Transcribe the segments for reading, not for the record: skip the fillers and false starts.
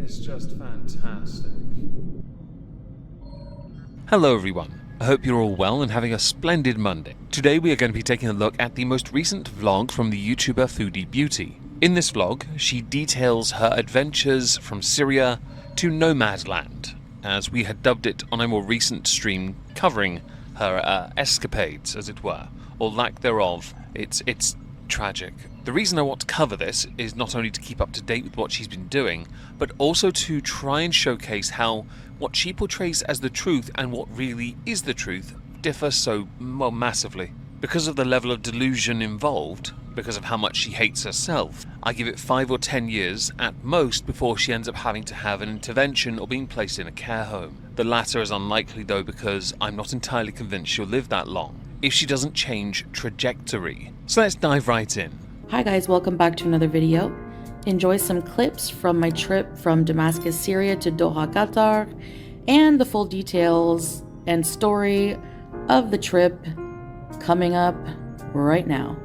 is just fantastic. Hello everyone, I hope you're all well and having a splendid Monday. Today we are going to be taking a look at the most recent vlog from the YouTuber Foodie Beauty. In this vlog, she details her adventures from Syria to Nomadland, as we had dubbed it on a more recent stream covering her escapades, as it were, or lack thereof. It's tragic. The reason I want to cover this is not only to keep up to date with what she's been doing, but also to try and showcase how what she portrays as the truth and what really is the truth differ so massively. Because of the level of delusion involved, because of how much she hates herself, I give it 5 or 10 years at most before she ends up having to have an intervention or being placed in a care home. The latter is unlikely though, because I'm not entirely convinced she'll live that long if she doesn't change trajectory. So let's dive right in. Hi guys, welcome back to another video. Enjoy some clips from my trip from Damascus, Syria to Doha, Qatar, and the full details and story of the trip coming up right now.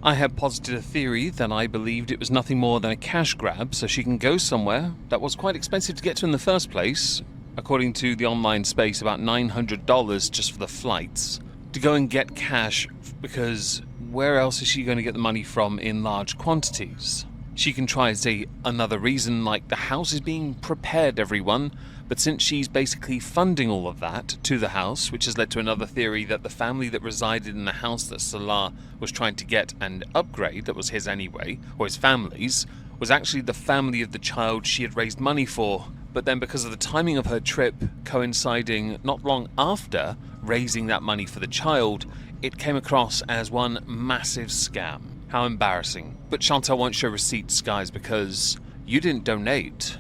I had posited a theory that I believed it was nothing more than a cash grab so she can go somewhere that was quite expensive to get to in the first place, according to the online space about $900 just for the flights, to go and get cash, because where else is she going to get the money from in large quantities? She can try and say another reason like the house is being prepared, everyone, but since she's basically funding all of that to the house, which has led to another theory that the family that resided in the house that Salah was trying to get and upgrade, that was his anyway, or his family's, was actually the family of the child she had raised money for. But then because of the timing of her trip coinciding not long after raising that money for the child, it came across as one massive scam. How embarrassing. But Chantal won't show receipts, guys, because you didn't donate.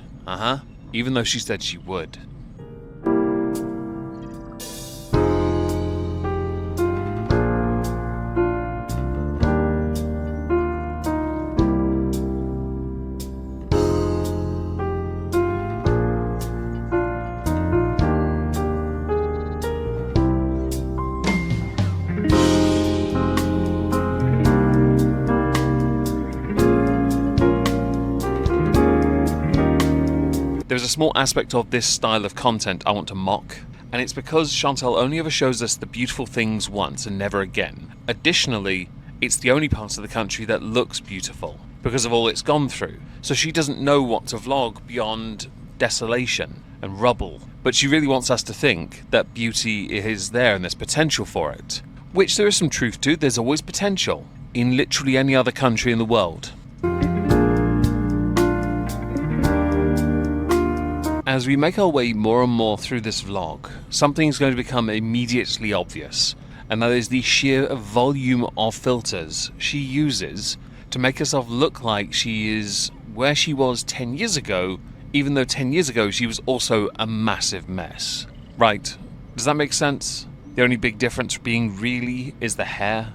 Even though she said she would. There's a small aspect of this style of content I want to mock, and it's because Chantal only ever shows us the beautiful things once and never again. Additionally, it's the only part of the country that looks beautiful because of all it's gone through, so she doesn't know what to vlog beyond desolation and rubble, but she really wants us to think that beauty is there and there's potential for it, which there is some truth to. There's always potential in literally any other country in the world. As we make our way more and more through this vlog, something's going to become immediately obvious, and that is the sheer volume of filters she uses to make herself look like she is where she was 10 years ago, even though 10 years ago she was also a massive mess. Right, does that make sense? The only big difference being really is the hair.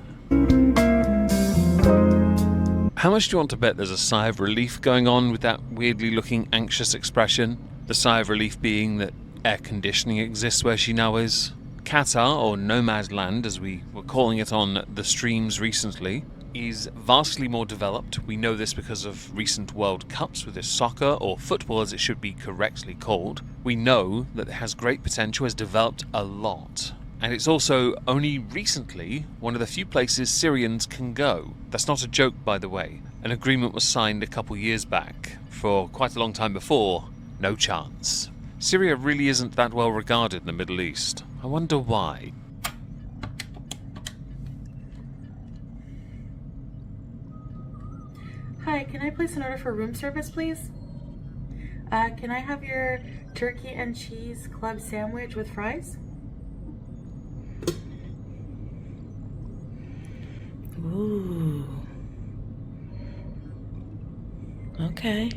How much do you want to bet there's a sigh of relief going on with that weirdly looking anxious expression? The sigh of relief being that air conditioning exists where she now is. Qatar, or Nomadland as we were calling it on the streams recently, is vastly more developed. We know this because of recent World Cups with this soccer, or football as it should be correctly called. We know that it has great potential, has developed a lot. And it's also only recently one of the few places Syrians can go. That's not a joke, by the way. An agreement was signed a couple years back. For quite a long time before, no chance. Syria really isn't that well regarded in the Middle East. I wonder why. Hi, can I place an order for room service, please? Can I have your turkey and cheese club sandwich with fries? Ooh. Okay.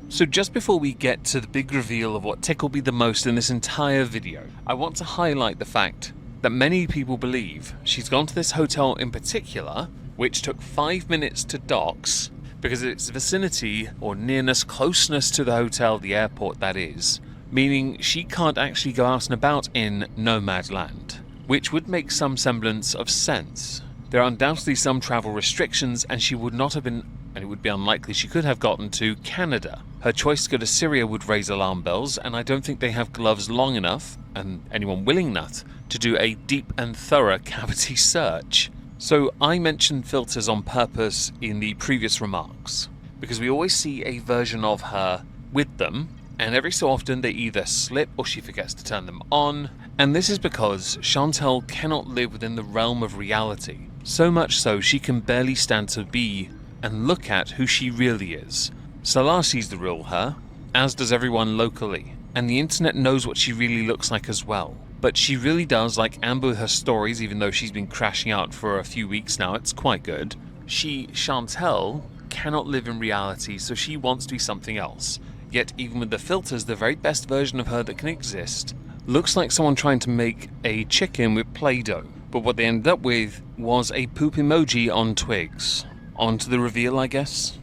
So just before we get to the big reveal of what tickled me the most in this entire video, I want to highlight the fact that many people believe she's gone to this hotel in particular, which took 5 minutes to docks, because of its vicinity or nearness, closeness to the hotel, the airport that is, meaning she can't actually go out and about in Nomadland, which would make some semblance of sense. There are undoubtedly some travel restrictions, and she would not have been, and it would be unlikely she could have gotten to Canada. Her choice to go to Syria would raise alarm bells, and I don't think they have gloves long enough, and anyone willing enough, to do a deep and thorough cavity search. So I mentioned filters on purpose in the previous remarks, because we always see a version of her with them, and every so often they either slip or she forgets to turn them on, and this is because Chantal cannot live within the realm of reality. So much so she can barely stand to be and look at who she really is. Salah sees the real her, as does everyone locally, and the internet knows what she really looks like as well. But she really does like Amber with her stories, even though she's been crashing out for a few weeks now. It's quite good. Chantal, cannot live in reality, so she wants to be something else. Yet even with the filters, the very best version of her that can exist looks like someone trying to make a chicken with Play-Doh. But what they ended up with was a poop emoji on twigs. On to the reveal, I guess.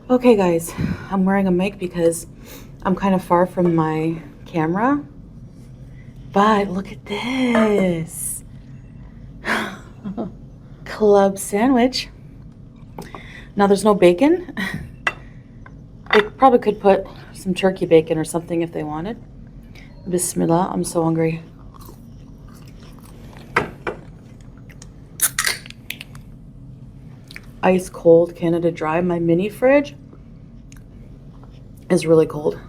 Okay guys, I'm wearing a mic because I'm kind of far from my camera. But look at this. Club sandwich. Now there's no bacon. They probably could put some turkey bacon or something if they wanted. Bismillah, I'm so hungry. Ice cold Canada Dry. My mini fridge is really cold.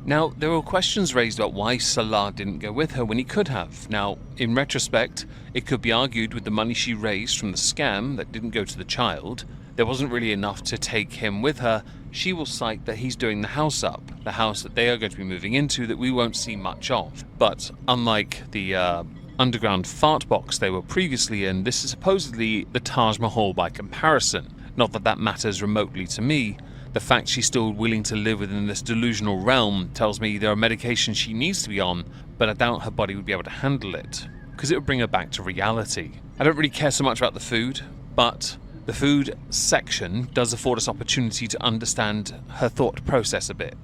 Now, there were questions raised about why Salah didn't go with her when he could have. Now, in retrospect, it could be argued with the money she raised from the scam that didn't go to the child, there wasn't really enough to take him with her. She will cite that he's doing the house up, the house that they are going to be moving into that we won't see much of. But unlike the underground fart box they were previously in, this is supposedly the Taj Mahal by comparison. Not that that matters remotely to me. The fact she's still willing to live within this delusional realm tells me there are medications she needs to be on, but I doubt her body would be able to handle it, because it would bring her back to reality. I don't really care so much about the food, but the food section does afford us opportunity to understand her thought process a bit.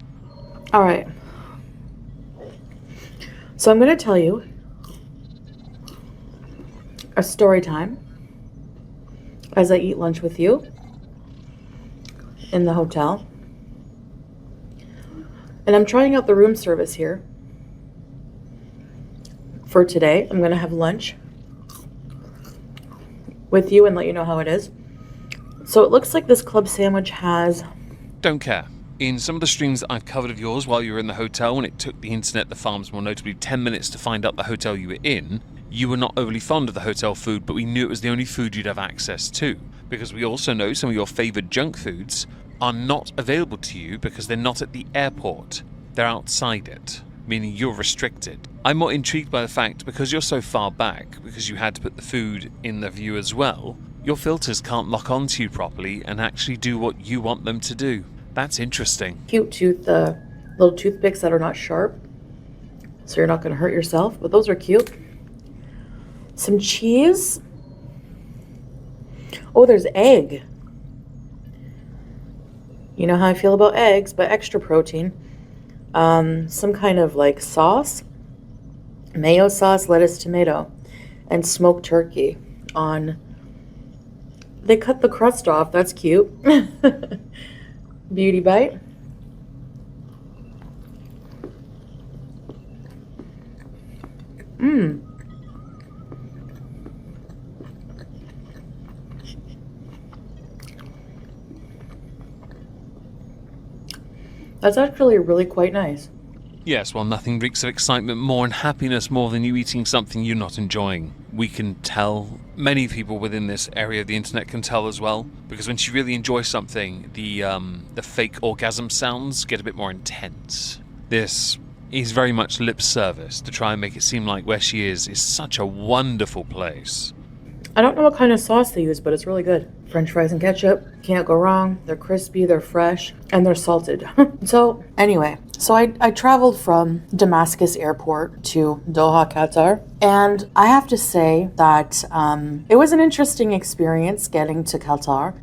All right. So I'm going to tell you a story time as I eat lunch with you in the hotel. And I'm trying out the room service here for today. I'm going to have lunch with you and let you know how it is. So it looks like this club sandwich has... Don't care. In some of the streams that I've covered of yours while you were in the hotel, when it took the internet, the farms, more notably 10 minutes to find out the hotel you were in, you were not overly fond of the hotel food, but we knew it was the only food you'd have access to. Because we also know some of your favoured junk foods are not available to you because they're not at the airport. They're outside it, meaning you're restricted. I'm more intrigued by the fact, because you're so far back, because you had to put the food in the view as well, your filters can't lock onto you properly and actually do what you want them to do. That's interesting. Cute tooth, little toothpicks that are not sharp, so you're not going to hurt yourself, but those are cute. Some cheese. Oh, there's egg. You know how I feel about eggs, but extra protein. Some kind of like sauce, mayo sauce, lettuce, tomato, and smoked turkey on... They cut the crust off. That's cute. Beauty bite. Mmm. That's actually really quite nice. Yes, well, nothing reeks of excitement more and happiness more than you eating something you're not enjoying. We can tell. Many people within this area of the internet can tell as well, because when she really enjoys something, the fake orgasm sounds get a bit more intense. This is very much lip service to try and make it seem like where she is such a wonderful place. I don't know what kind of sauce they use, but it's really good. French fries and ketchup, can't go wrong. They're crispy, they're fresh, and they're salted. So anyway, I traveled from Damascus airport to Doha, Qatar, and I have to say that it was an interesting experience getting to Qatar.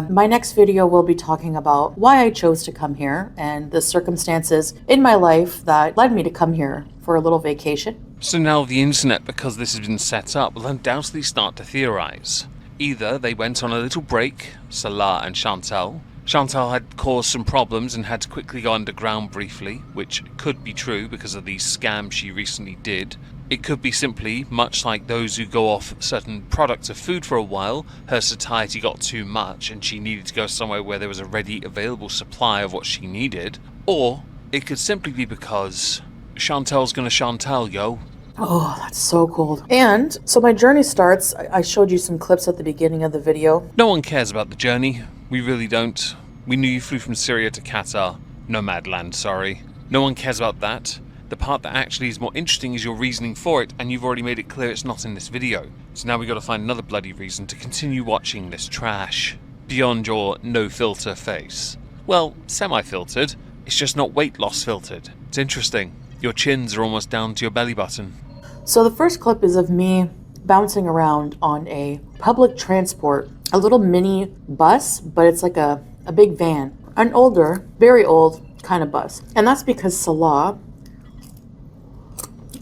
My next video will be talking about why I chose to come here and the circumstances in my life that led me to come here for a little vacation. So now the internet, because this has been set up, will undoubtedly start to theorize. Either they went on a little break, Salah and Chantal, Chantal had caused some problems and had to quickly go underground briefly, which could be true because of the scam she recently did. It could be simply, much like those who go off certain products of food for a while, her satiety got too much and she needed to go somewhere where there was a ready available supply of what she needed. Or it could simply be because Chantal's gonna Chantal, yo. Oh, that's so cold. And so my journey starts. I showed you some clips at the beginning of the video. No one cares about the journey. We really don't. We knew you flew from Syria to Qatar. Nomad land, sorry. No one cares about that. The part that actually is more interesting is your reasoning for it, and you've already made it clear it's not in this video. So now we gotta find another bloody reason to continue watching this trash. Beyond your no-filter face. Well, semi-filtered. It's just not weight loss filtered. It's interesting. Your chins are almost down to your belly button. So the first clip is of me bouncing around on a public transport, a little mini bus, but it's like a big van. An older, very old kind of bus. And that's because Salah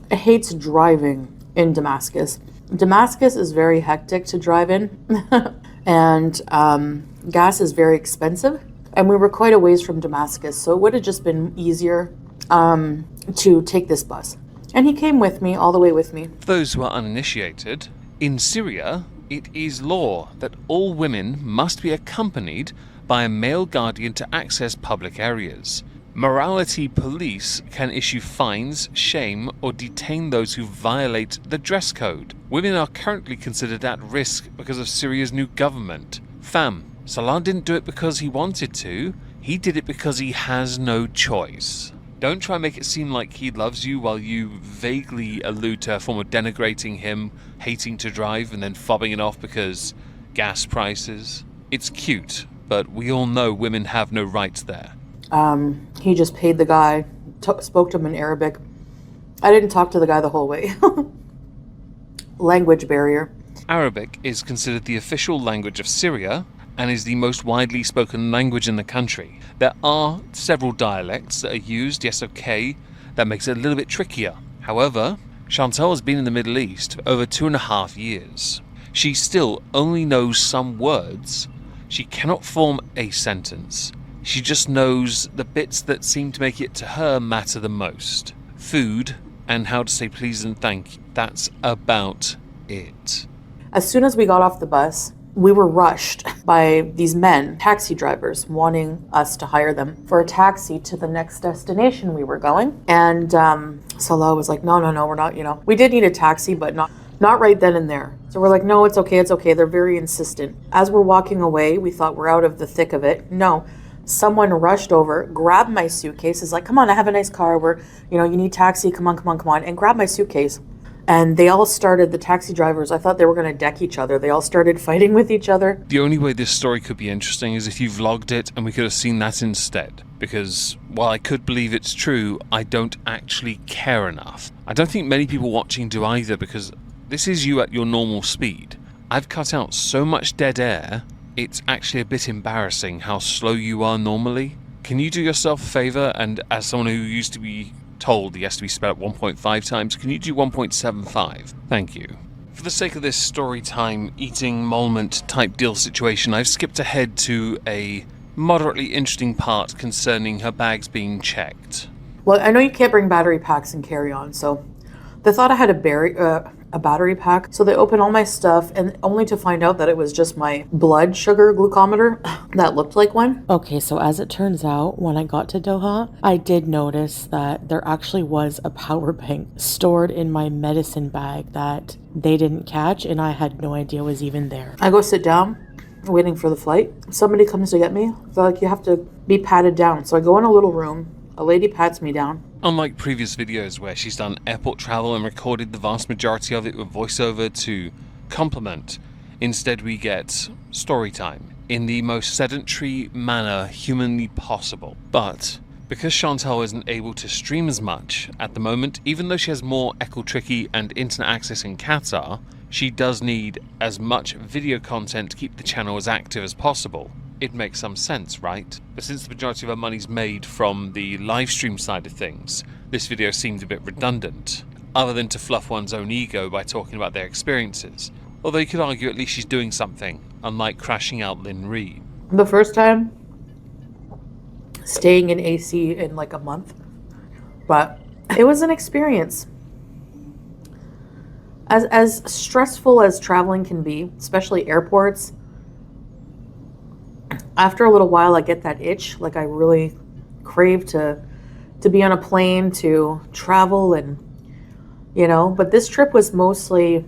hates driving in Damascus. Damascus is very hectic to drive in and gas is very expensive. And we were quite a ways from Damascus, so it would have just been easier to take this bus. And he came with me, all the way with me. For those who are uninitiated, in Syria, it is law that all women must be accompanied by a male guardian to access public areas. Morality police can issue fines, shame, or detain those who violate the dress code. Women are currently considered at risk because of Syria's new government. Fam, Salah didn't do it because he wanted to, he did it because he has no choice. Don't try and make it seem like he loves you while you vaguely allude to a form of denigrating him, hating to drive, and then fobbing it off because gas prices. It's cute, but we all know women have no rights there. He just paid the guy, spoke to him in Arabic. I didn't talk to the guy the whole way. Language barrier. Arabic is considered the official language of Syria and is the most widely spoken language in the country. There are several dialects that are used, yes, okay, that makes it a little bit trickier. However, Chantal has been in the Middle East for over 2.5 years. She still only knows some words. She cannot form a sentence. She just knows the bits that seem to make it to her matter the most. Food and how to say please and thank you. That's about it. As soon as we got off the bus, we were rushed by these men, taxi drivers, wanting us to hire them for a taxi to the next destination we were going. And Salah was like, no, we're not, we did need a taxi, but not right then and there. So we're like, no, it's okay. They're very insistent. As we're walking away, we thought we're out of the thick of it. No, someone rushed over, grabbed my suitcase, is like, come on, I have a nice car, you need taxi, come on, and grabbed my suitcase. And they all started, the taxi drivers, I thought they were going to deck each other. They all started fighting with each other. The only way this story could be interesting is if you vlogged it and we could have seen that instead. Because while I could believe it's true, I don't actually care enough. I don't think many people watching do either, because this is you at your normal speed. I've cut out so much dead air, it's actually a bit embarrassing how slow you are normally. Can you do yourself a favor, and as someone who used to be told he has to be sped up 1.5 times, can you do 1.75? Thank you. For the sake of this story time, eating moment type deal situation, I've skipped ahead to a moderately interesting part concerning her bags being checked. Well, I know you can't bring battery packs and carry on, so they thought I had a battery pack. So they opened all my stuff, and only to find out that it was just my blood sugar glucometer that looked like one. Okay, so as it turns out, when I got to Doha, I did notice that there actually was a power bank stored in my medicine bag that they didn't catch, and I had no idea was even there. I go sit down, waiting for the flight. Somebody comes to get me. They're like, you have to be patted down. So I go in a little room. A lady pats me down. Unlike previous videos where she's done airport travel and recorded the vast majority of it with voiceover to complement, instead we get story time in the most sedentary manner humanly possible. But because Chantal isn't able to stream as much at the moment, even though she has more Echo Tricky and internet access in Qatar, she does need as much video content to keep the channel as active as possible. It makes some sense, right? But since the majority of our money's made from the live stream side of things, this video seemed a bit redundant, other than to fluff one's own ego by talking about their experiences. Although you could argue at least she's doing something, unlike crashing out Lynn Reed. The first time staying in AC in like a month. But it was an experience. As stressful as traveling can be, especially airports, after a little while I get that itch. Like I really crave to be on a plane, to travel, and but this trip was mostly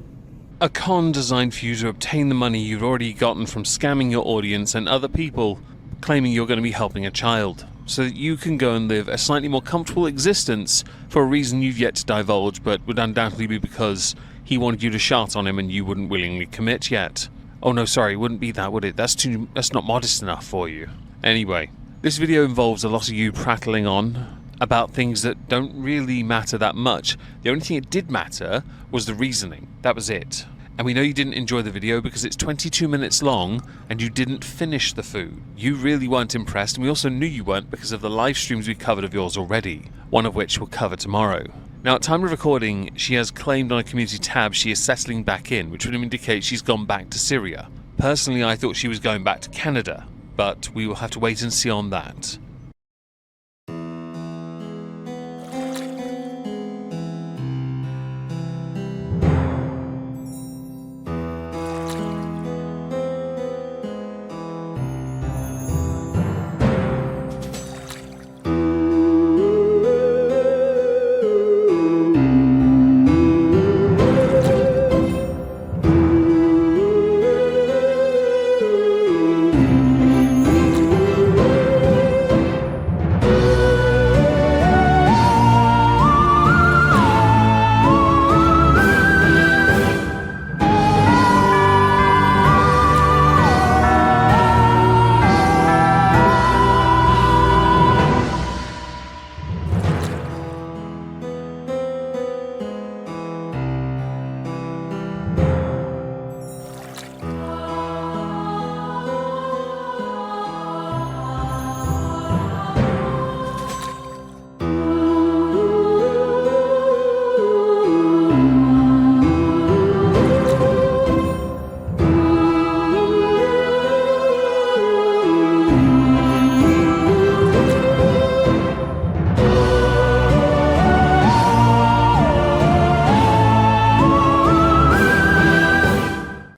a con designed for you to obtain the money you've already gotten from scamming your audience and other people claiming you're going to be helping a child, so that you can go and live a slightly more comfortable existence for a reason you've yet to divulge, but would undoubtedly be because he wanted you to shart on him and you wouldn't willingly commit yet. Oh no, sorry, it wouldn't be that, would it? That's not modest enough for you. Anyway, this video involves a lot of you prattling on about things that don't really matter that much. The only thing it did matter was the reasoning. That was it. And we know you didn't enjoy the video because it's 22 minutes long and you didn't finish the food. You really weren't impressed, and we also knew you weren't because of the live streams we covered of yours already, one of which we'll cover tomorrow. Now, at time of recording, she has claimed on a community tab she is settling back in, which would indicate she's gone back to Syria. Personally, I thought she was going back to Canada, but we will have to wait and see on that.